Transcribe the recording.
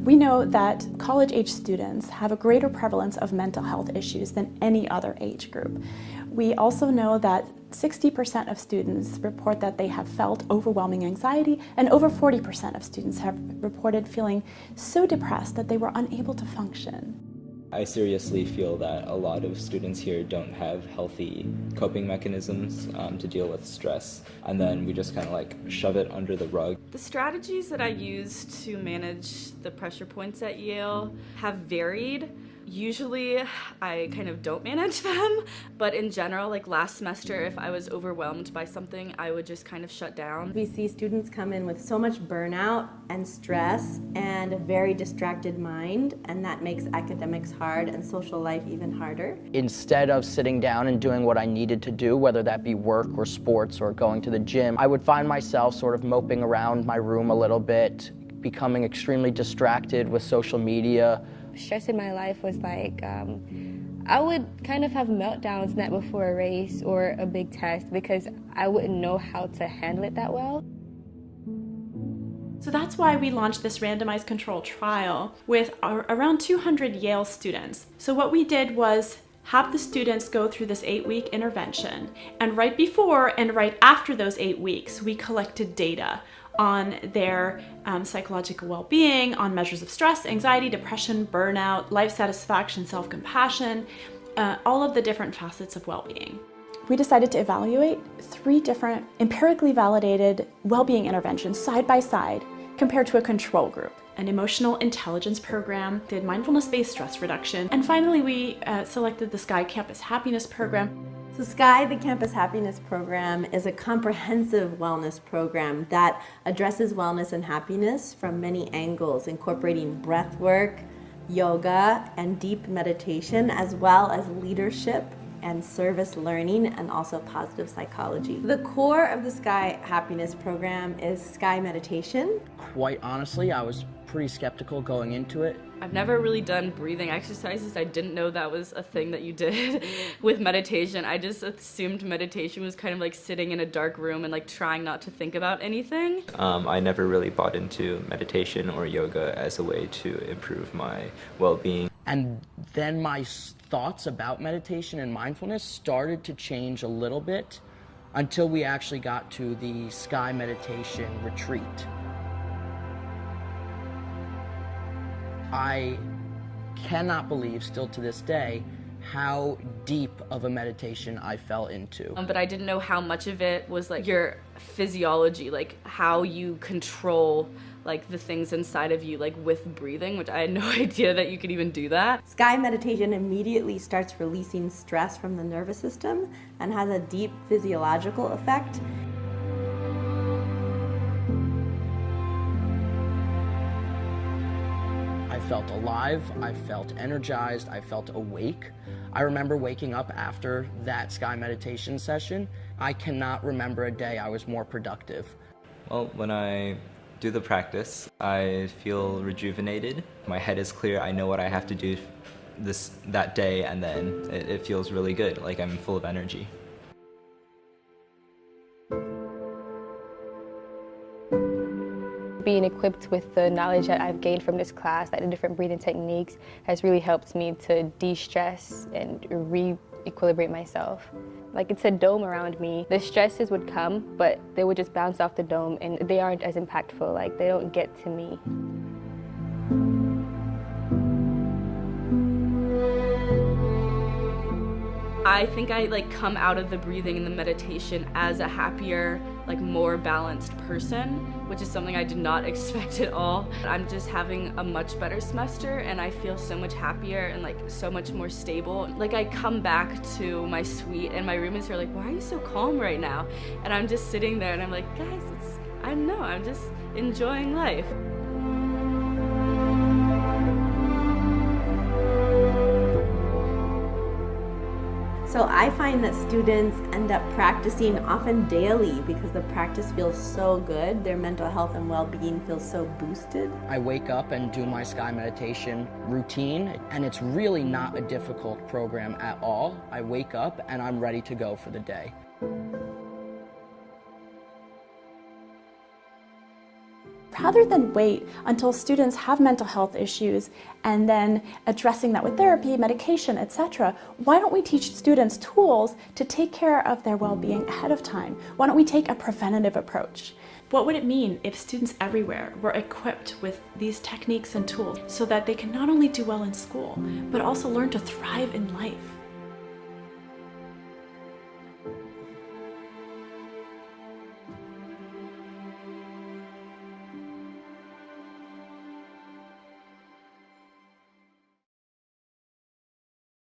We know that college-age students have a greater prevalence of mental health issues than any other age group. We also know that 60% of students report that they have felt overwhelming anxiety, and over 40% of students have reported feeling so depressed that they were unable to function. I seriously feel that a lot of students here don't have healthy coping mechanisms to deal with stress, and then we just kind of like shove it under the rug. The strategies that I use to manage the pressure points at Yale have varied. Usually I kind of don't manage them, but in general, like last semester, if I was overwhelmed by something, I would just kind of shut down. We see students come in with so much burnout and stress and a very distracted mind, and that makes academics hard and social life even harder. Instead of sitting down and doing what I needed to do, whether that be work or sports or going to the gym, I would find myself sort of moping around my room a little bit, becoming extremely distracted with social media. Stress in my life was like, I would kind of have meltdowns night before a race or a big test because I wouldn't know how to handle it that well. So that's why we launched this randomized controlled trial with around 200 Yale students. So what we did was have the students go through this 8-week intervention, and right before and right after those 8 weeks, we collected data on their psychological well-being, on measures of stress, anxiety, depression, burnout, life satisfaction, self-compassion, all of the different facets of well-being. We decided to evaluate 3 different empirically validated well-being interventions side by side compared to a control group: an emotional intelligence program, did mindfulness-based stress reduction, and finally we selected the Sky Campus Happiness Program. So Sky, the Campus Happiness Program, is a comprehensive wellness program that addresses wellness and happiness from many angles, incorporating breath work, yoga, and deep meditation, as well as leadership and service learning, and also positive psychology. The core of the Sky Happiness Program is Sky Meditation. Quite honestly, I was pretty skeptical going into it. I've never really done breathing exercises. I didn't know that was a thing that you did with meditation. I just assumed meditation was kind of like sitting in a dark room and like trying not to think about anything. I never really bought into meditation or yoga as a way to improve my well-being. And then my thoughts about meditation and mindfulness started to change a little bit until we actually got to the Sky Meditation Retreat. I cannot believe, still to this day, how deep of a meditation I fell into. But I didn't know how much of it was like your physiology, like how you control like the things inside of you, like with breathing, which I had no idea that you could even do that. Sky Meditation immediately starts releasing stress from the nervous system and has a deep physiological effect. I felt alive, I felt energized, I felt awake. I remember waking up after that Sky meditation session. I cannot remember a day I was more productive. Well, when I do the practice, I feel rejuvenated. My head is clear, I know what I have to do that day, and then it feels really good, like I'm full of energy. Being equipped with the knowledge that I've gained from this class, like the different breathing techniques, has really helped me to de-stress and re-equilibrate myself. Like it's a dome around me. The stresses would come, but they would just bounce off the dome and they aren't as impactful, like they don't get to me. I think I like come out of the breathing and the meditation as a happier, like more balanced person, which is something I did not expect at all. I'm just having a much better semester and I feel so much happier and like so much more stable. Like I come back to my suite and my roommates are like, why are you so calm right now? And I'm just sitting there and I'm like, guys, I don't know, I'm just enjoying life. So I find that students end up practicing often daily because the practice feels so good. Their mental health and well-being feels so boosted. I wake up and do my Sky meditation routine, and it's really not a difficult program at all. I wake up and I'm ready to go for the day. rather than wait until students have mental health issues and then addressing that with therapy, medication, etc., why don't we teach students tools to take care of their well-being ahead of time? Why don't we take a preventative approach? What would it mean if students everywhere were equipped with these techniques and tools so that they can not only do well in school, but also learn to thrive in life?